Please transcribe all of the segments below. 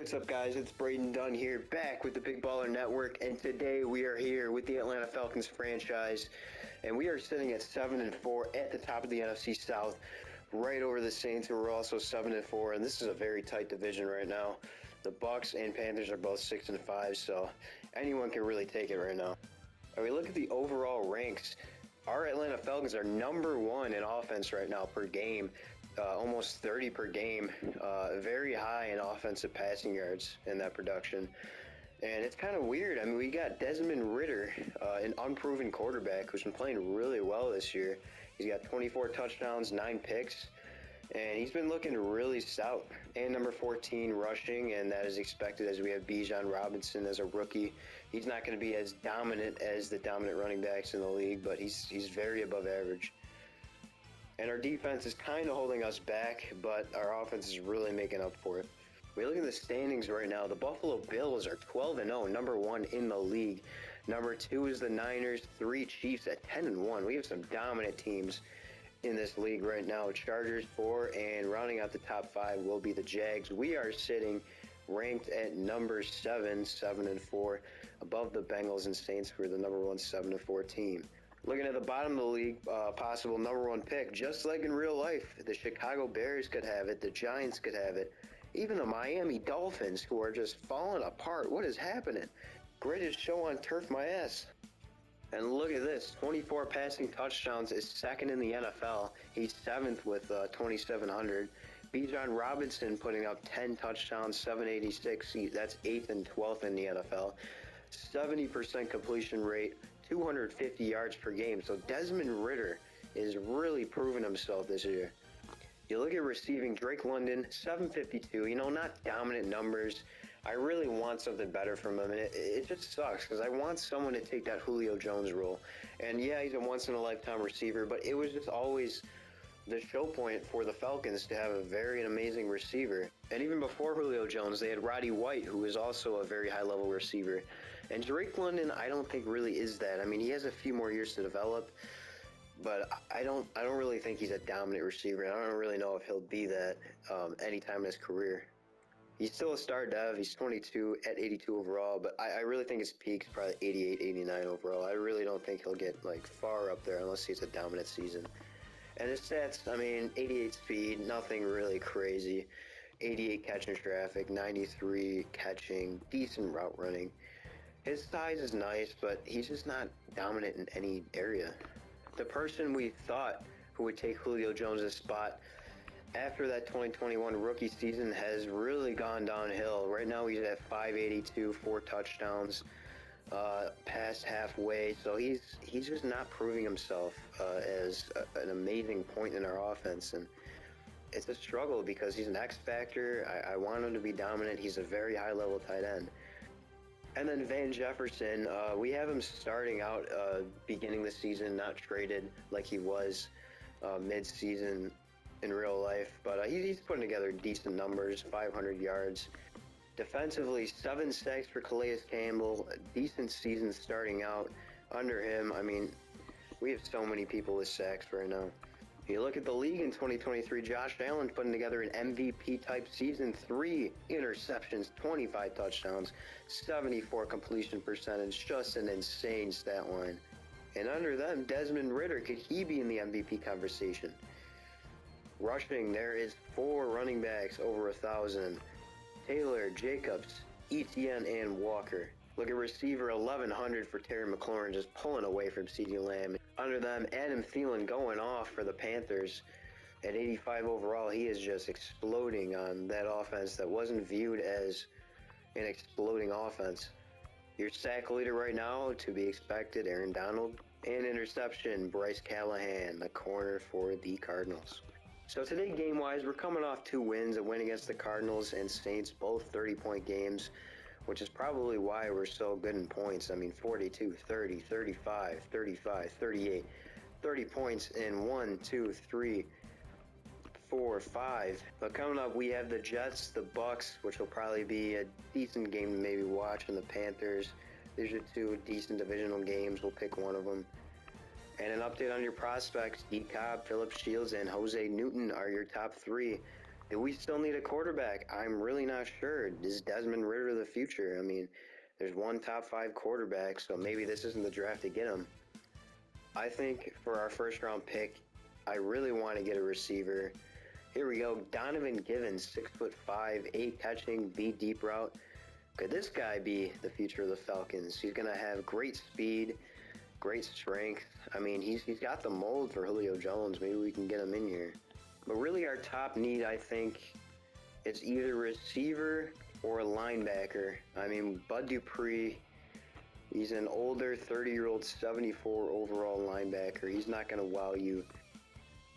What's up, guys? It's Braden Dunn here, back with the Big Baller Network, and today we are here with the Atlanta Falcons franchise, and we are sitting at 7-4 at the top of the NFC South, right over the Saints, who are also 7-4, and this is a very tight division right now. The Bucks and Panthers are both 6-5, so anyone can really take it right now. When we look at the overall ranks, our Atlanta Falcons are number one in offense right now per game. Almost 30 per game, very high in offensive passing yards in that production. And it's kind of weird. I mean, we got Desmond Ridder, an unproven quarterback who's been playing really well this year. He's got 24 touchdowns, 9 picks, and he's been looking really stout. And number 14 rushing, and that is expected as we have Bijan Robinson as a rookie. He's not going to be as dominant as the dominant running backs in the league, but he's very above average. And our defense is kind of holding us back, but our offense is really making up for it. We look at the standings right now. The Buffalo Bills are 12-0, number one in the league. Number two is the Niners, 3 Chiefs at 10-1. We have some dominant teams in this league right now. Chargers 4, and rounding out the top 5 will be the Jags. We are sitting ranked at number 7-4, above the Bengals and Saints, who are the number one 7-4 team. Looking at the bottom of the league, possible number one pick, just like in real life, the Chicago Bears could have it, the Giants could have it, even the Miami Dolphins, who are just falling apart. What is happening? Greatest show on turf, my ass. And look at this, 24 passing touchdowns is second in the NFL. He's 7th with 2,700. Bijan Robinson putting up 10 touchdowns, 786. That's 8th and 12th in the NFL. 70% completion rate, 250 yards per game. So Desmond Ridder is really proving himself this year. You look at receiving, Drake London, 752, not dominant numbers. I really want something better from him, and it just sucks because I want someone to take that Julio Jones role. And yeah, he's a once-in-a-lifetime receiver, but it was just always the show point for the Falcons to have a very amazing receiver. And even before Julio Jones, they had Roddy White, who is also a very high-level receiver. And Drake London, I don't think really is that. I mean, he has a few more years to develop, but I don't really think he's a dominant receiver. I don't really know if he'll be that anytime in his career. He's still a star dev. He's 22 at 82 overall, but I really think his peak's probably 88, 89 overall. I really don't think he'll get far up there unless he's a dominant season. And his stats, 88 speed, nothing really crazy. 88 catching traffic, 93 catching, decent route running. His size is nice, but he's just not dominant in any area. The person we thought who would take Julio Jones' spot after that 2021 rookie season has really gone downhill. Right now he's at 582, 4 touchdowns. Past halfway, so he's just not proving himself as an amazing point in our offense, and it's a struggle because he's an X factor. I want him to be dominant. He's a very high level tight end. And then Van Jefferson, we have him starting out beginning the season, not traded like he was mid-season in real life, but he's putting together decent numbers, 500 yards. Defensively, 7 sacks for Calais Campbell, a decent season starting out under him. We have so many people with sacks right now. You look at the league in 2023, Josh Allen putting together an MVP-type season, 3 interceptions, 25 touchdowns, 74 completion percentage, just an insane stat line. And under them, Desmond Ridder, could he be in the MVP conversation? Rushing, there is 4 running backs over 1,000. Taylor, Jacobs, Etienne, and Walker. Look at receiver, 1,100 for Terry McLaurin, just pulling away from CeeDee Lamb. Under them, Adam Thielen going off for the Panthers at 85 overall. He is just exploding on that offense that wasn't viewed as an exploding offense. Your sack leader right now, to be expected, Aaron Donald. And interception, Bryce Callahan, the corner for the Cardinals. So today, game-wise, we're coming off 2 wins, a win against the Cardinals and Saints, both 30-point games, which is probably why we're so good in points. 42, 30, 35, 35, 38, 30 points in 1, 2, 3, 4, 5. But coming up, we have the Jets, the Bucks, which will probably be a decent game to maybe watch, and the Panthers. These are 2 decent divisional games. We'll pick one of them. And an update on your prospects. D. Cobb, Philip Shields, and Jose Newton are your top 3. Do we still need a quarterback? I'm really not sure. Is Desmond Ridder the future? I mean, there's one top 5 quarterback, so maybe this isn't the draft to get him. I think for our first round pick, I really want to get a receiver. Here we go. Donovan Givens, 6'5", 8 catching, B deep route. Could this guy be the future of the Falcons? He's going to have great speed, great strength. I mean, he's got the mold for Julio Jones. Maybe we can get him in here. But really our top need, I think, is either receiver or a linebacker. I mean, Bud Dupree, he's an older 30-year-old 74 overall linebacker. He's not going to wow you.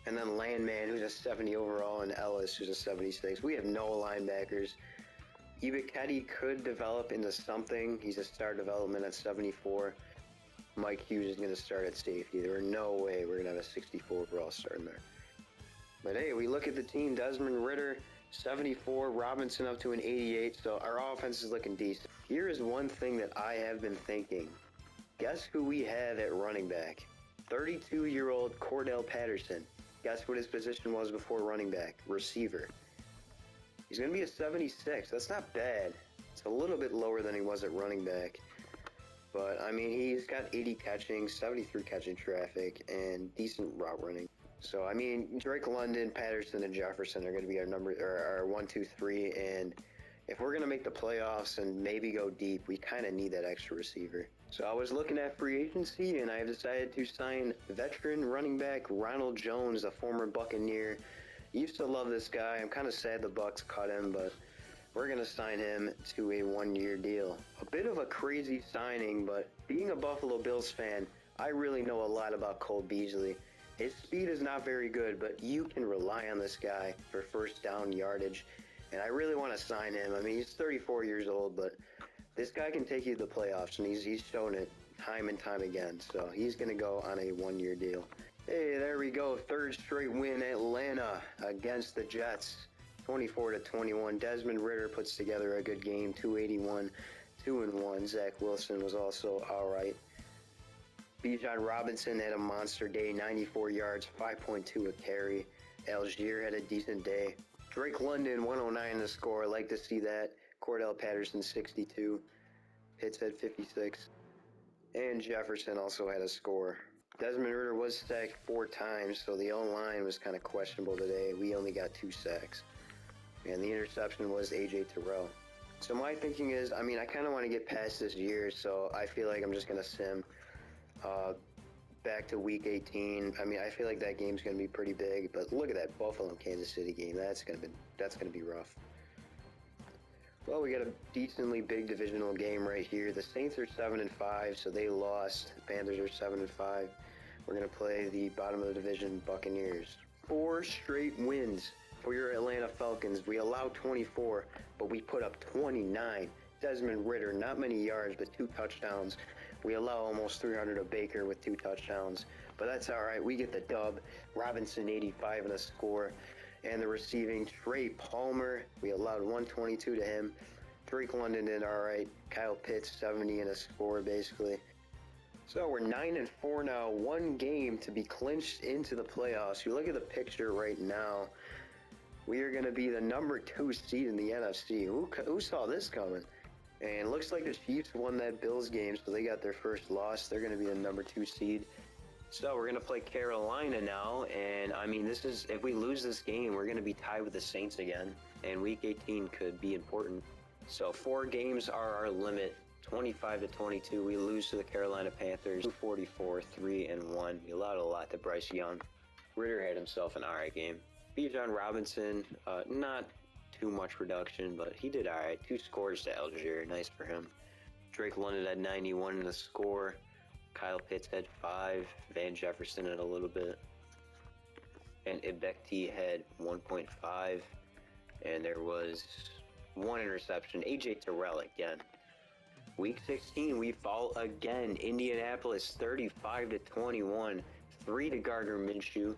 And then Landman, who's a 70 overall, and Ellis, who's a 76. We have no linebackers. Ibiketti could develop into something. He's a star development at 74. Mike Hughes is going to start at safety. There are no way we're going to have a 64 overall starting there. But hey, we look at the team. Desmond Ridder, 74. Robinson up to an 88. So our offense is looking decent. Here is one thing that I have been thinking. Guess who we have at running back? 32-year-old Cordell Patterson. Guess what his position was before running back? Receiver. He's going to be a 76. That's not bad. It's a little bit lower than he was at running back. But, I mean, he's got 80 catching, 73 catching traffic, and decent route running. So, I mean, Drake London, Patterson, and Jefferson are going to be our 1, 2, 3. And if we're going to make the playoffs and maybe go deep, we kind of need that extra receiver. So I was looking at free agency, and I have decided to sign veteran running back Ronald Jones, a former Buccaneer. Used to love this guy. I'm kind of sad the Bucs cut him, but we're going to sign him to a 1-year deal. A bit of a crazy signing, but being a Buffalo Bills fan, I really know a lot about Cole Beasley. His speed is not very good, but you can rely on this guy for first down yardage, and I really want to sign him. I mean, he's 34 years old, but this guy can take you to the playoffs, and he's shown it time and time again. So he's going to go on a 1-year deal. Hey, there we go. Third straight win, Atlanta against the Jets, 24-21. Desmond Ridder puts together a good game, 281, 2-1. Zach Wilson was also all right. Bijan Robinson had a monster day, 94 yards, 5.2 a carry. Algier had a decent day. Drake London, 109 to score. I like to see that. Cordell Patterson, 62. Pitts had 56. And Jefferson also had a score. Desmond Ridder was sacked 4 times, so the O-line was kind of questionable today. We only got 2 sacks. And the interception was A.J. Terrell. So my thinking is, I mean, I kind of want to get past this year, so I feel like I'm just going to sim back to Week 18. I mean, I feel like that game's going to be pretty big, but look at that Buffalo-Kansas City game. That's going to be rough. Well, we got a decently big divisional game right here. The Saints are 7-5, so they lost. The Panthers are 7-5. We're going to play the bottom of the division Buccaneers. 4 straight wins for your Atlanta Falcons. We allowed 24, but we put up 29. Desmond Ridder, not many yards, but 2 touchdowns. We allow almost 300 to Baker with 2 touchdowns, but that's all right. We get the dub. Robinson, 85 and a score. And the receiving, Trey Palmer, we allowed 122 to him. Drake London did all right. Kyle Pitts, 70 and a score, basically. So we're 9-4 now. 1 game to be clinched into the playoffs. You look at the picture right now. We are going to be the number 2 seed in the NFC. Who saw this coming? And it looks like the Chiefs won that Bills game, so they got their first loss. They're going to be the number 2 seed. So we're going to play Carolina now, and I mean, if we lose this game, we're going to be tied with the Saints again, and Week 18 could be important. So 4 games are our limit, 25-22. We lose to the Carolina Panthers, 244, 3-1. We allowed a lot to Bryce Young. Ridder had himself an alright game. Bijan Robinson, not too much production, but he did alright. 2 scores to Algier, nice for him. Drake London had 91 in the score. Kyle Pitts had 5, Van Jefferson had a little bit, and Ibekti had 1.5, and there was 1 interception. A.J. Terrell again. Week 16, we fall again. Indianapolis 35-21, 3 to Gardner Minshew.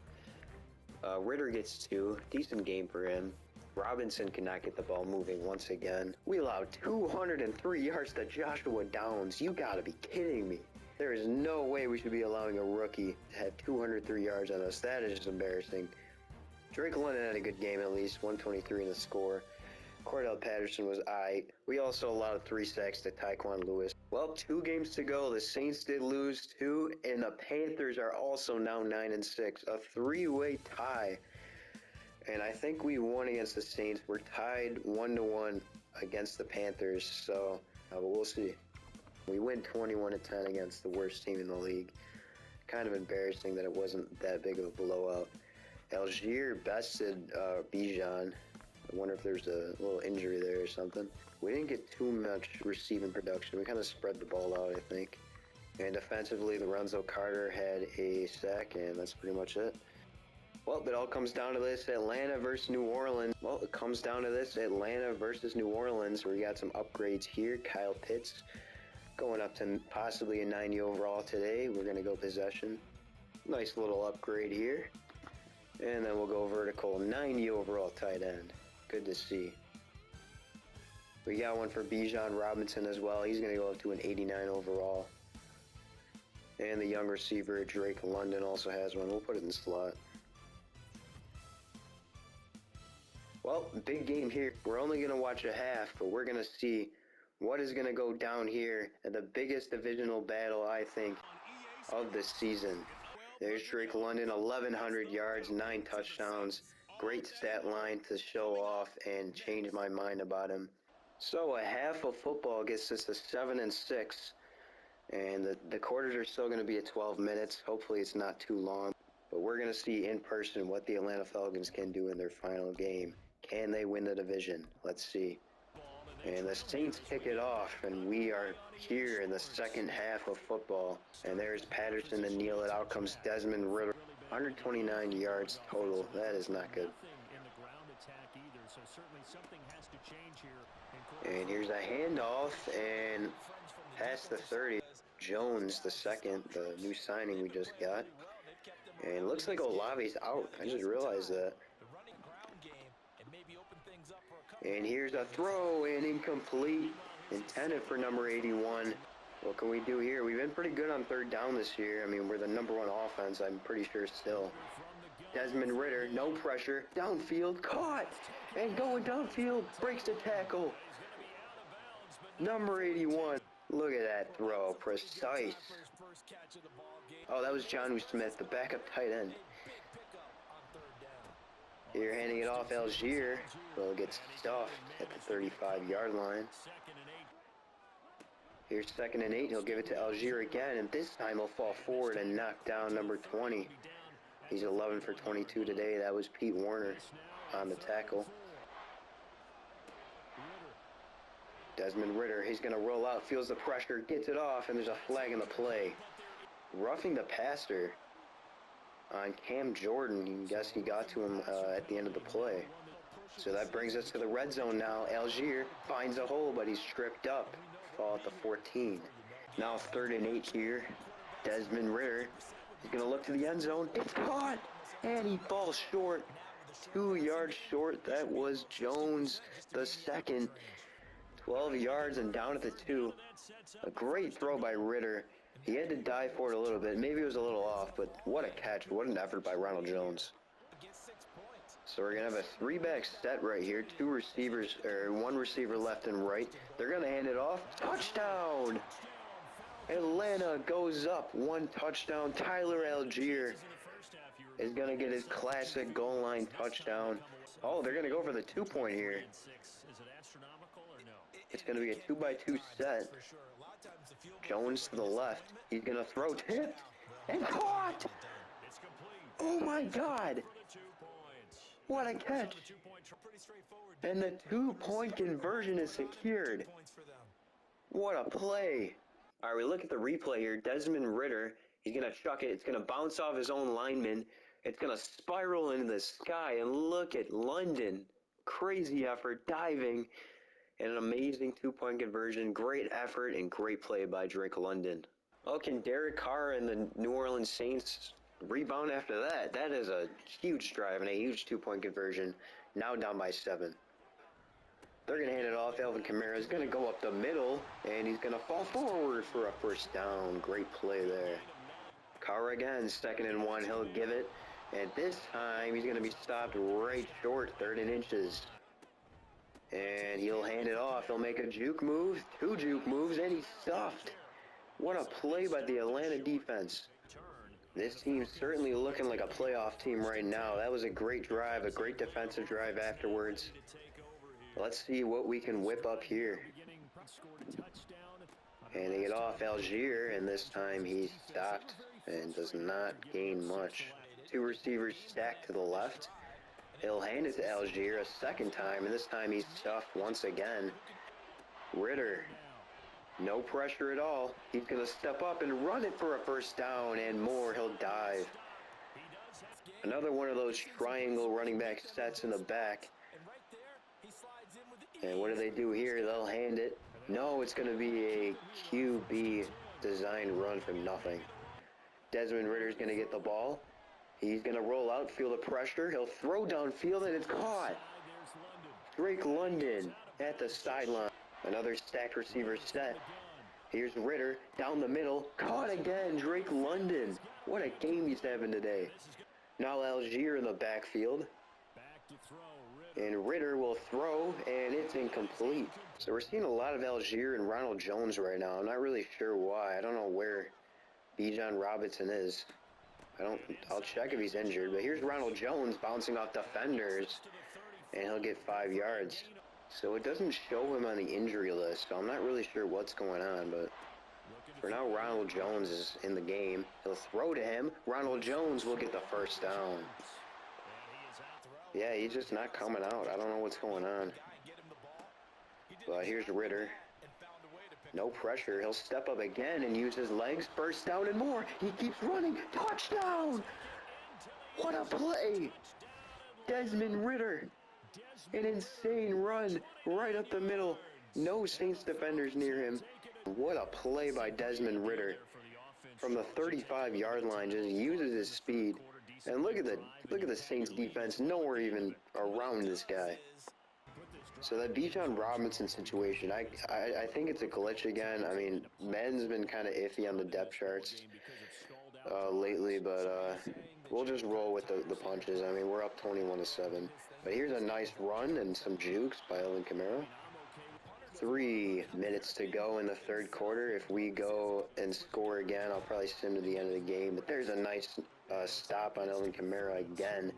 Ridder gets 2, decent game for him. Robinson cannot get the ball moving once again. We allowed 203 yards to Joshua Downs. You gotta be kidding me. There is no way we should be allowing a rookie to have 203 yards on us. That is just embarrassing. Drake London had a good game at least, 123 in the score. Cordell Patterson was aight. We also allowed 3 sacks to Tyquan Lewis. Well, 2 games to go. The Saints did lose 2, and the Panthers are also now 9-6. A 3-way tie. And I think we won against the Saints. We're tied 1-1 against the Panthers, so but we'll see. We win 21-10 against the worst team in the league. Kind of embarrassing that it wasn't that big of a blowout. Algier bested Bijan. I wonder if there's a little injury there or something. We didn't get too much receiving production. We kind of spread the ball out, I think. And defensively, Lorenzo Carter had a sack, and that's pretty much it. Well, it all comes down to this, Atlanta versus New Orleans. Well, it comes down to this, Atlanta versus New Orleans. We got some upgrades here. Kyle Pitts going up to possibly a 90 overall today. We're going to go possession. Nice little upgrade here. And then we'll go vertical, 90 overall tight end. Good to see. We got one for Bijan Robinson as well. He's going to go up to an 89 overall. And the young receiver, Drake London, also has one. We'll put it in the slot. Well, big game here. We're only going to watch a half, but we're going to see what is going to go down here at the biggest divisional battle, I think, of the season. There's Drake London, 1,100 yards, 9 touchdowns. Great stat line to show off and change my mind about him. So a half of football gets us to 7-6, and the quarters are still going to be at 12 minutes. Hopefully it's not too long, but we're going to see in person what the Atlanta Falcons can do in their final game. Can they win the division? Let's see. And the Saints kick it off, and we are here in the second half of football. And there's Patterson to kneel it. Out comes Desmond Ridder. 129 yards total. That is not good. And here's a handoff, and past the 30. Jones, the second, the new signing we just got. And it looks like Olave's out. I just realized that. And here's a throw, and incomplete. Intended for number 81. What can we do here? We've been pretty good on third down this year. I mean, we're the #1 offense, I'm pretty sure still. Desmond Ridder, no pressure. Downfield, caught. And going downfield, breaks the tackle. Number 81. Look at that throw, precise. Oh, that was Jonnu Smith, the backup tight end. Here, handing it off, Algier. Well, it gets stuffed at the 35-yard line. Here's 2nd and 8. He'll give it to Algier again, and this time he'll fall forward and knock down number 20. He's 11 for 22 today. That was Pete Warner on the tackle. Desmond Ridder, he's going to roll out, feels the pressure, gets it off, and there's a flag in the play. Roughing the passer on Cam Jordan. You can guess he got to him at the end of the play. So that brings us to the red zone now. Algier finds a hole, but he's stripped up. Fall at the 14. Now 3rd and 8 here. Desmond Ridder is going to look to the end zone. It's caught! And he falls short. 2 yards short. That was Jones, the second. 12 yards and down at the 2. A great throw by Ridder. He had to dive for it a little bit. Maybe it was a little off, but what a catch. What an effort by Ronald Jones. So we're going to have a 3-back set right here. 2 receivers, or 1 receiver left and right. They're going to hand it off. Touchdown! Atlanta goes up 1 touchdown. Tyler Algier is going to get his classic goal line touchdown. Oh, they're going to go for the 2-point here. It's going to be a 2-by-2 set. Jones to the left. He's going to throw, tipped, and caught! Oh my God! What a catch! And the 2-point conversion is secured. What a play! All right, we look at the replay here. Desmond Ridder, he's going to chuck it. It's going to bounce off his own lineman. It's going to spiral into the sky. And look at London. Crazy effort, diving. And an amazing 2-point conversion. Great effort and great play by Drake London. Oh, can Derek Carr and the New Orleans Saints rebound after that? That is a huge drive and a huge 2-point conversion. Now down by 7. They're going to hand it off. Alvin Kamara is going to go up the middle, and he's going to fall forward for a first down. Great play there. Carr again, 2nd and 1. He'll give it, And this time, he's going to be stopped right short, 3rd and inches. And he'll hand it off. He'll make a juke move, 2 juke moves, and he's stuffed. What a play by the Atlanta defense. This team's certainly looking like a playoff team right now. That was a great drive, a great defensive drive afterwards. Let's see what we can whip up here. Handing it off Algier, and this time he's stopped and does not gain much. 2 receivers stacked to the left. He'll hand it to Algier a second time, and this time he's stuffed once again. Ritter, no pressure at all. He's going to step up and run it for a first down and more. He'll dive. Another one of those triangle running back sets in the back. And what do they do here? They'll hand it. No, it's going to be a QB designed run for nothing. Desmond Ritter's going to get the ball. He's going to roll out, feel the pressure. He'll throw downfield, and it's caught. Drake London at the sideline. Another stacked receiver set. Here's Ritter down the middle. Caught again. Drake London. What a game he's having today. Now Algier in the backfield. And Ritter will throw, and it's incomplete. So we're seeing a lot of Algier and Ronald Jones right now. I'm not really sure why. I don't know where Bijan Robinson is. I'll check if he's injured. But here's Ronald Jones bouncing off defenders, and he'll get 5 yards. So it doesn't show him on the injury list, so I'm not really sure what's going on. But for now, Ronald Jones is in the game. He'll throw to him. Ronald Jones will get the first down. Yeah, he's just not coming out. I don't know what's going on. But here's Ritter. No pressure. He'll step up again and use his legs. First down and more. He keeps running. Touchdown! What a play! Desmond Ritter. An insane run right up the middle. No Saints defenders near him. What a play by Desmond Ritter. From the 35-yard line, just uses his speed. And look at the Saints defense, nowhere even around this guy. So that Bijan Robinson situation, I think it's a glitch again. I mean, Madden's been kind of iffy on the depth charts lately, but we'll just roll with the punches. I mean, we're up 21-7. But here's a nice run and some jukes by Alvin Kamara. 3 minutes to go in the 3rd quarter. If we go and score again, I'll probably sim to the end of the game. But there's a nice stop on Alvin Kamara again.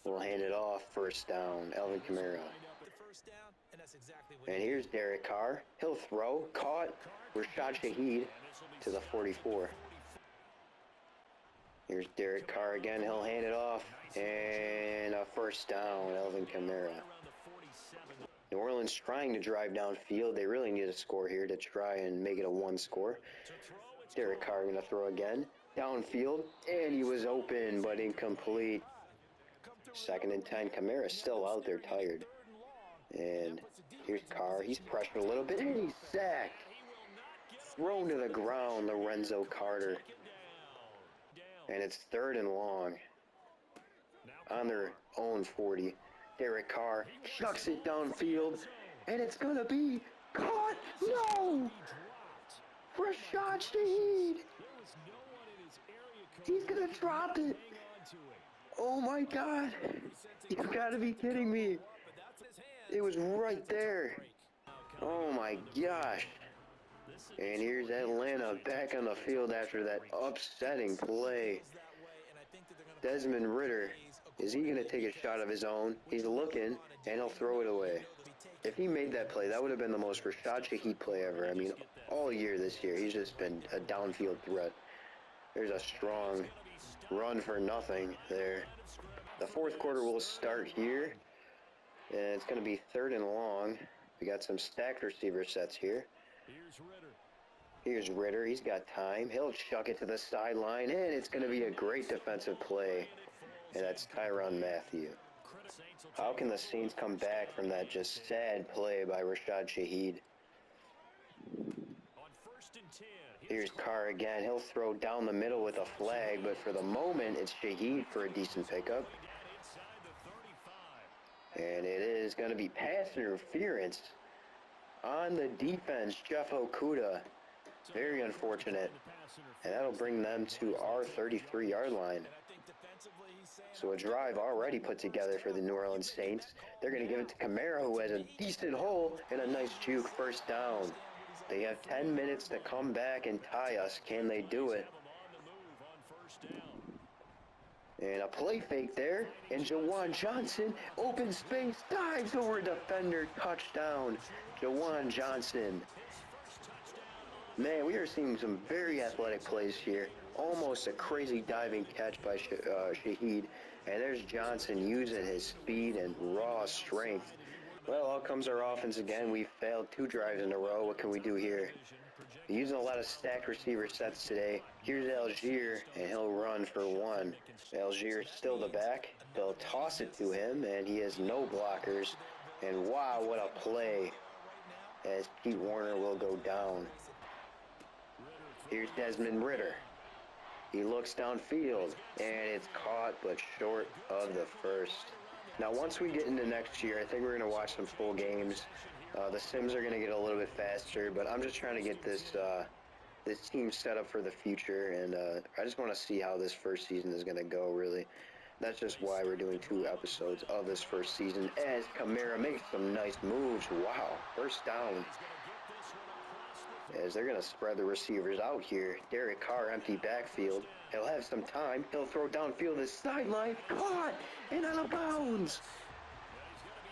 We'll hand it off. First down, Alvin Kamara. And here's Derek Carr. He'll throw. Caught. Rashad Shaheed to the 44. Here's Derek Carr again. He'll hand it off. And a first down, Alvin Kamara. New Orleans trying to drive downfield. They really need a score here to try and make it a 1 score. Derek Carr going to throw again. Downfield. And he was open, but incomplete. 2nd and 10. Kamara's still out there tired. And here's Carr. He's pressured a little bit. And he's sacked. Thrown to the ground, Lorenzo Carter. And it's 3rd and long. On their own 40. Derek Carr chucks it downfield. And it's going to be caught. No! Rashad Shaheed. He's going to drop it. Oh my God. You've got to be kidding me. It was right there. Oh my gosh. And here's Atlanta back on the field after that upsetting play. Desmond Ritter, is he going to take a shot of his own? He's looking, and he'll throw it away. If he made that play, that would have been the most Rashad Shaheed play ever. I mean, all year this year, he's just been a downfield threat. There's a strong run for nothing there. The 4th quarter will start here, and it's going to be 3rd and long. We got some stacked receiver sets here. Here's Ritter. He's got time. He'll chuck it to the sideline, and it's going to be a great defensive play. And that's Tyrann Mathieu. How can the Saints come back from that just sad play by Rashad Shaheed? Here's Carr again. He'll throw down the middle with a flag, but for the moment, it's Shaheed for a decent pickup. And it is going to be pass interference on the defense, Jeff Okudah. Very unfortunate. And that'll bring them to our 33-yard line. So a drive already put together for the New Orleans Saints. They're going to give it to Kamara, who has a decent hole and a nice juke first down. They have 10 minutes to come back and tie us. Can they do it? And a play fake there, and Jawan Johnson, open space, dives over a defender, touchdown. Jawan Johnson. Man, we are seeing some very athletic plays here. Almost a crazy diving catch by Shaheed. And there's Johnson using his speed and raw strength. Well, out comes our offense again. We failed 2 drives in a row. What can we do here? We're using a lot of stacked receiver sets today. Here's Algier, and he'll run for 1. Algier's still the back. They'll toss it to him, and he has no blockers. And wow, what a play, as Pete Warner will go down. Here's Desmond Ridder. He looks downfield, and it's caught, but short of the first. Now, once we get into next year, I think we're going to watch some full games. The sims are going to get a little bit faster, but I'm just trying to get this team set up for the future, and I just want to see how this first season is going to go, really. That's just why we're doing 2 episodes of this first season, as Kamara makes some nice moves. Wow, first down. As they're going to spread the receivers out here. Derek Carr, empty backfield. He'll have some time. He'll throw downfield this sideline. Caught and out of bounds.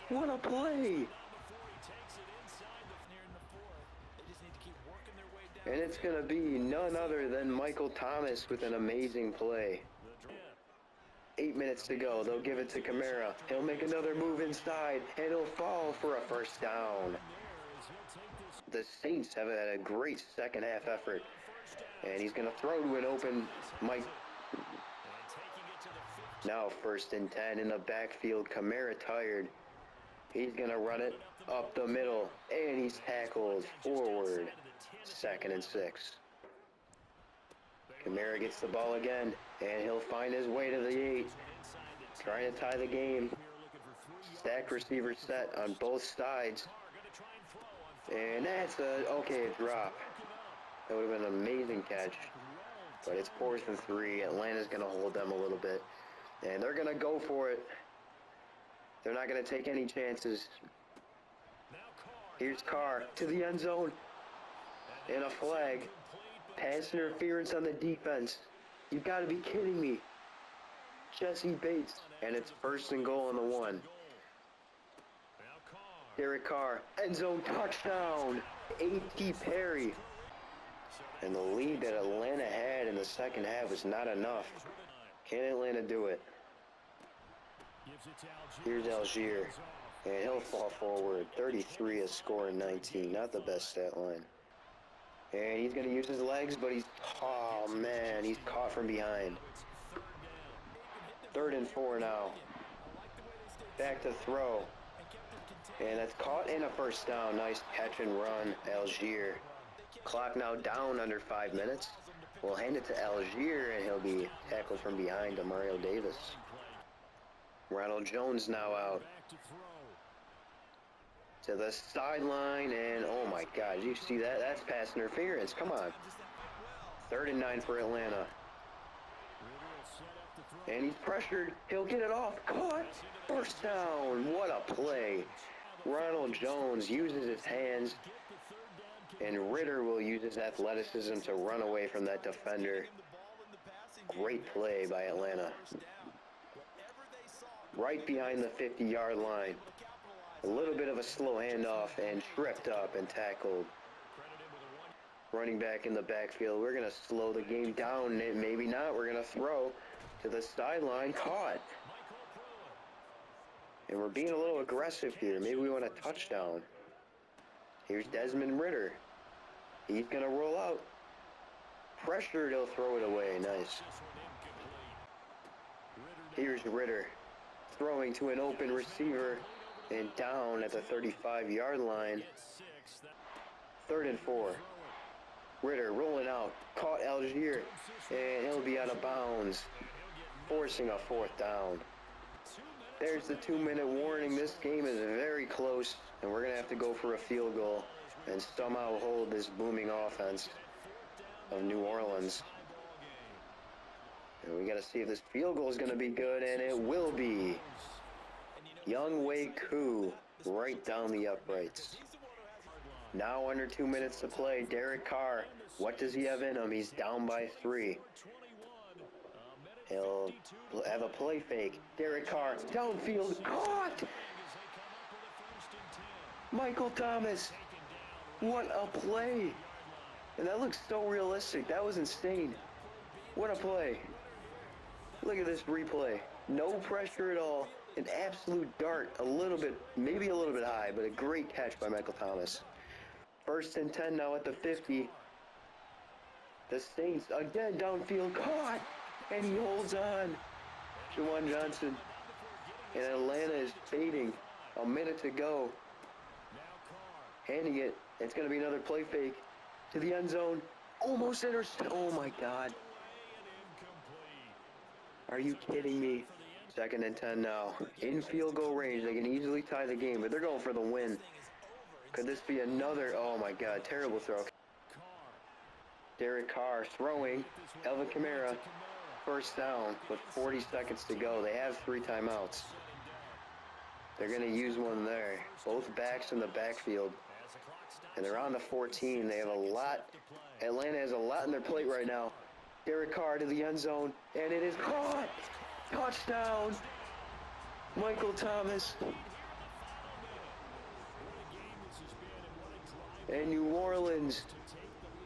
What a play. And it's going to be none other than Michael Thomas with an amazing play. 8 minutes to go. They'll give it to Kamara. He'll make another move inside, and he'll fall for a first down. The Saints have had a great second half effort. And he's going to throw to an open Mike. Now 1st and 10 in the backfield. Kamara tired. He's going to run it up the middle. And he's tackled forward. 2nd and 6. Kamara gets the ball again. And he'll find his way to the 8. Trying to tie the game. Stacked receiver set on both sides. And that's a drop. That would have been an amazing catch. But it's 4th and 3. Atlanta's going to hold them a little bit. And they're going to go for it. They're not going to take any chances. Here's Carr to the end zone. And a flag. Pass interference on the defense. You've got to be kidding me. Jesse Bates. And it's 1st and goal on the 1. Derek Carr, end zone touchdown, A.T. Perry. And the lead that Atlanta had in the second half was not enough. Can Atlanta do it? Here's Algier, and he'll fall forward. 33 a score in 19, not the best stat line. And he's going to use his legs, but he's caught from behind. 3rd and 4 now. Back to throw. And that's caught in a first down. Nice catch and run, Algier. Clock now down under 5 minutes. We'll hand it to Algier, and he'll be tackled from behind to Mario Davis. Ronald Jones now out. To the sideline, and oh my God, did you see that? That's pass interference. Come on. 3rd and 9 for Atlanta. And he's pressured. He'll get it off. Caught. First down. What a play. Ronald Jones uses his hands, and Ridder will use his athleticism to run away from that defender. Great play by Atlanta. Right behind the 50-yard line. A little bit of a slow handoff and tripped up and tackled. Running back in the backfield. We're going to slow the game down. Maybe not. We're going to throw to the sideline. Caught. And we're being a little aggressive here. Maybe we want a touchdown. Here's Desmond Ridder. He's going to roll out. Pressured, he'll throw it away. Nice. Here's Ridder. Throwing to an open receiver. And down at the 35-yard line. 3rd and 4. Ridder rolling out. Caught Algier. And he'll be out of bounds. Forcing a 4th down. There's the 2-minute warning. This game is very close, and we're going to have to go for a field goal and somehow hold this booming offense of New Orleans. And we got to see if this field goal is going to be good, and it will be. Young Wei Koo right down the uprights. Now under 2 minutes to play. Derek Carr, what does he have in him? He's down by 3. He'll have a play fake. Derek Carr, downfield, caught! Michael Thomas, what a play! And that looks so realistic. That was insane. What a play. Look at this replay. No pressure at all. An absolute dart. A little bit, maybe a little bit high, but a great catch by Michael Thomas. 1st and 10 now at the 50. The Saints again downfield, caught, and he holds on. Juwan Johnson. And Atlanta is fading. A minute to go. Handing it. It's going to be another play fake to the end zone. Almost intercepted. Oh my God. Are you kidding me? 2nd and 10 now. In field goal range. They can easily tie the game, but they're going for the win. Could this be another? Oh my God. Terrible throw. Derek Carr throwing. Elvin Kamara. 1st down with 40 seconds to go. They have 3 timeouts. They're going to use one there. Both backs in the backfield. And they're on the 14. They have a lot. Atlanta has a lot on their plate right now. Derek Carr to the end zone. And it is caught. Touchdown. Michael Thomas. And New Orleans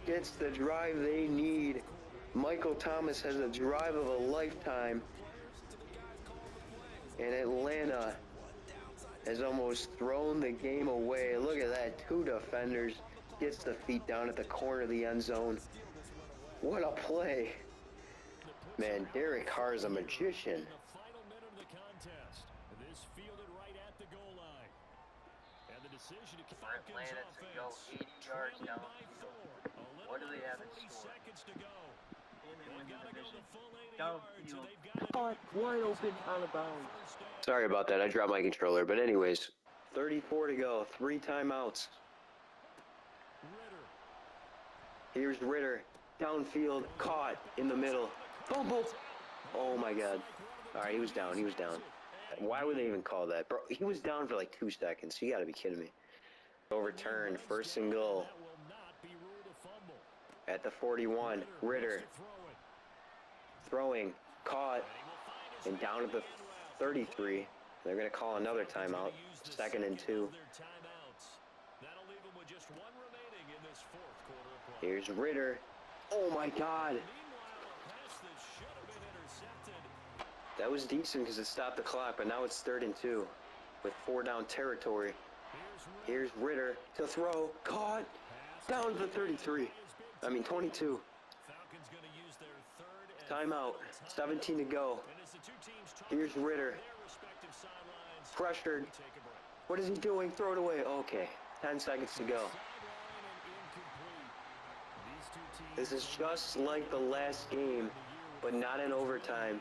gets the drive they need. Michael Thomas has a drive of a lifetime. And Atlanta has almost thrown the game away. Look at that. 2 defenders. Gets the feet down at the corner of the end zone. What a play. Man, Derek Carr is a magician. For Atlanta to go 80 yards downfield. What do they have in store? Downfield. Wide open, out of bounds. Sorry about that. I dropped my controller. But anyways, 34 to go. 3 timeouts. Here's Ritter. Downfield. Caught in the middle. Fumble. Oh my God. All right, he was down. He was down. Why would they even call that? Bro, he was down for like 2 seconds. You got to be kidding me. Overturned. 1st and goal. At the 41. Ritter. Throwing. Caught. And down at the 33. They're going to call another timeout. 2nd and 2. Here's Ritter. Oh my God. That was decent because it stopped the clock, but now it's 3rd and 2 with 4 down territory. Here's Ritter to throw. Caught. Down to the 33. 22. Timeout. 17 to go. Here's Ritter. Pressured. What is he doing? Throw it away. Okay. 10 seconds to go. This is just like the last game, but not in overtime.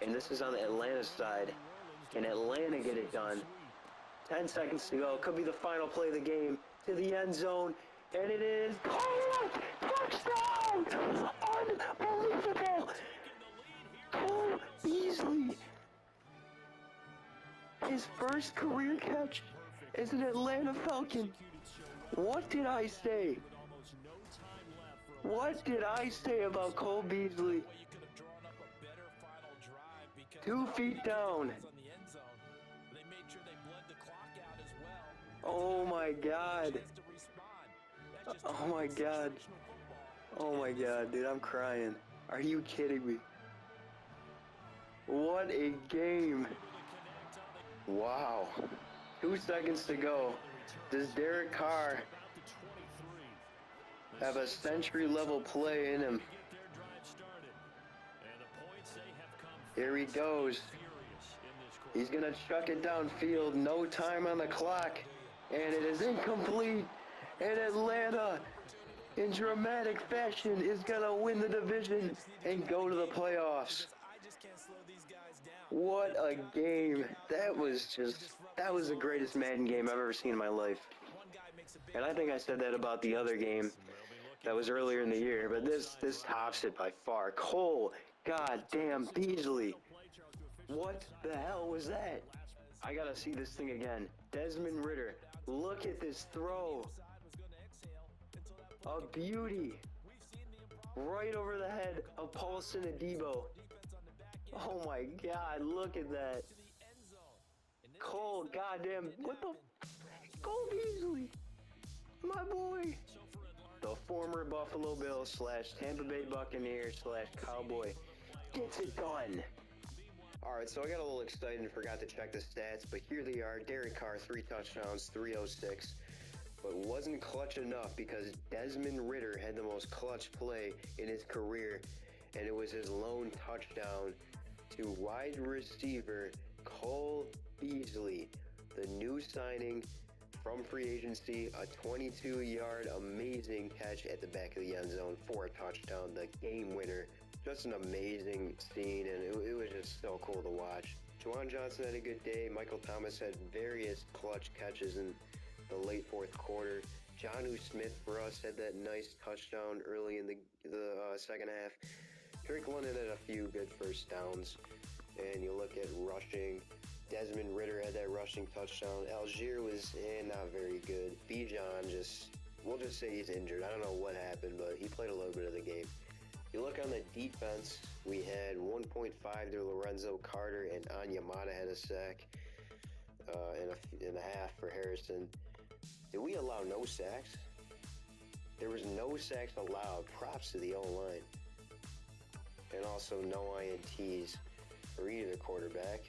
And this is on the Atlanta side. Can Atlanta get it done? 10 seconds to go. Could be the final play of the game. To the end zone. And it is caught! Touchdown! Unbelievable! Cole Beasley. His first career catch as an Atlanta Falcon. What did I say? What did I say about Cole Beasley? 2 feet down. Oh my God. Oh my God. Oh my God, dude, I'm crying. Are you kidding me? What a game. Wow. 2 seconds to go. Does Derek Carr have a century-level play in him? Here he goes. He's going to chuck it downfield. No time on the clock. And it is incomplete. And Atlanta, in dramatic fashion, is going to win the division and go to the playoffs. What a game. That was the greatest Madden game I've ever seen in my life. And I think I said that about the other game that was earlier in the year. But this tops it by far. Cole God damn, Beasley. What the hell was that? I gotta see this thing again. Desmond Ridder. Look at this throw. A beauty. Right over the head of Paulson Adebo. Oh my God, look at that. Cole, goddamn, what the? Cole Beasley. My boy. The former Buffalo Bills / Tampa Bay Buccaneers / Cowboy gets it done. Alright, so I got a little excited and forgot to check the stats, but here they are. Derek Carr, 3 touchdowns, 306. But wasn't clutch enough because Desmond Ridder had the most clutch play in his career, and it was his lone touchdown to wide receiver Cole Beasley, the new signing from free agency, a 22-yard amazing catch at the back of the end zone for a touchdown, the game winner. Just an amazing scene, and it was just so cool to watch. Juwan Johnson had a good day. Michael Thomas had various clutch catches in the late fourth quarter. Jonnu Smith for us had that nice touchdown early in the second half. Drake London had a few good first downs. And you look at rushing. Desmond Ridder had that rushing touchdown. Algier was not very good. Bijan we'll just say he's injured. I don't know what happened, but he played a little bit of the game. You look on the defense, we had 1.5 to Lorenzo Carter, and Onyemata had a sack and a half for Harrison. Did we allow no sacks? There was no sacks allowed. Props to the O-line. And also no INTs for either quarterback.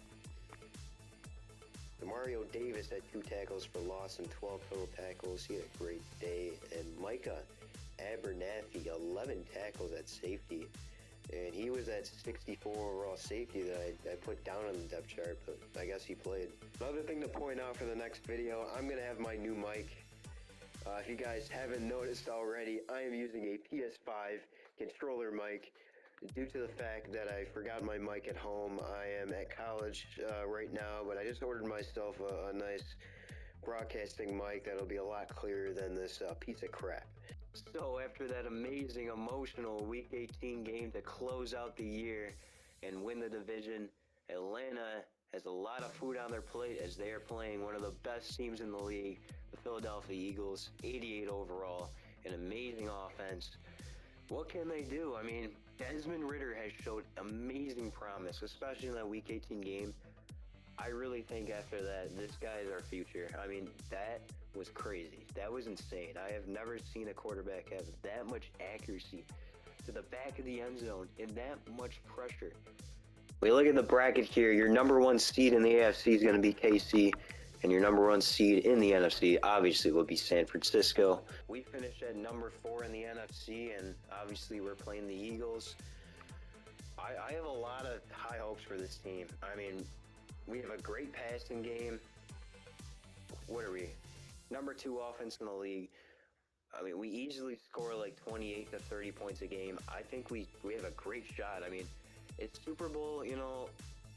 Mario Davis had 2 tackles for loss and 12 total tackles. He had a great day. And Micah Abernathy, 11 tackles at safety. And he was that 64 overall safety that I put down on the depth chart, but I guess he played. Another thing to point out for the next video, I'm going to have my new mic. If you guys haven't noticed already, I am using a PS5 controller mic. Due to the fact that I forgot my mic at home, I am at college right now, but I just ordered myself a nice broadcasting mic that'll be a lot clearer than this piece of crap. So after that amazing, emotional Week 18 game to close out the year and win the division, Atlanta has a lot of food on their plate as they are playing one of the best teams in the league, the Philadelphia Eagles, 88 overall, an amazing offense. What can they do? I mean, Desmond Ridder has showed amazing promise, especially in that Week 18 game. I really think after that, this guy is our future. I mean, that was crazy. That was insane. I have never seen a quarterback have that much accuracy to the back of the end zone and that much pressure. We look at the bracket here. Your number 1 seed in the AFC is going to be KC, and your number 1 seed in the NFC obviously will be San Francisco. We finished at number 4 in the NFC, and obviously we're playing the Eagles. I have a lot of high hopes for this team. I mean, we have a great passing game. What are we? Number 2 offense in the league. I mean, we easily score like 28 to 30 points a game. I think we have a great shot. I mean, it's Super Bowl, you know,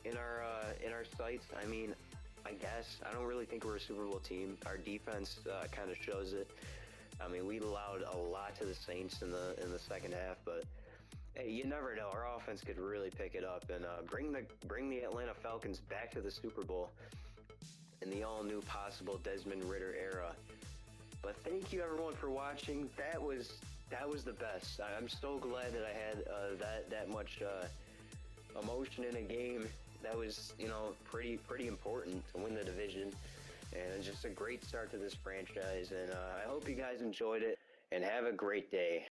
in our sights. I mean, I guess I don't really think we're a Super Bowl team. Our defense kind of shows it. I mean, we allowed a lot to the Saints in the second half, but hey, you never know. Our offense could really pick it up and bring the Atlanta Falcons back to the Super Bowl in the all-new possible Desmond Ridder era. But thank you everyone for watching. That was the best. I'm so glad that I had that much emotion in a game. That was, you know, pretty important to win the division, and just a great start to this franchise. And I hope you guys enjoyed it, and have a great day.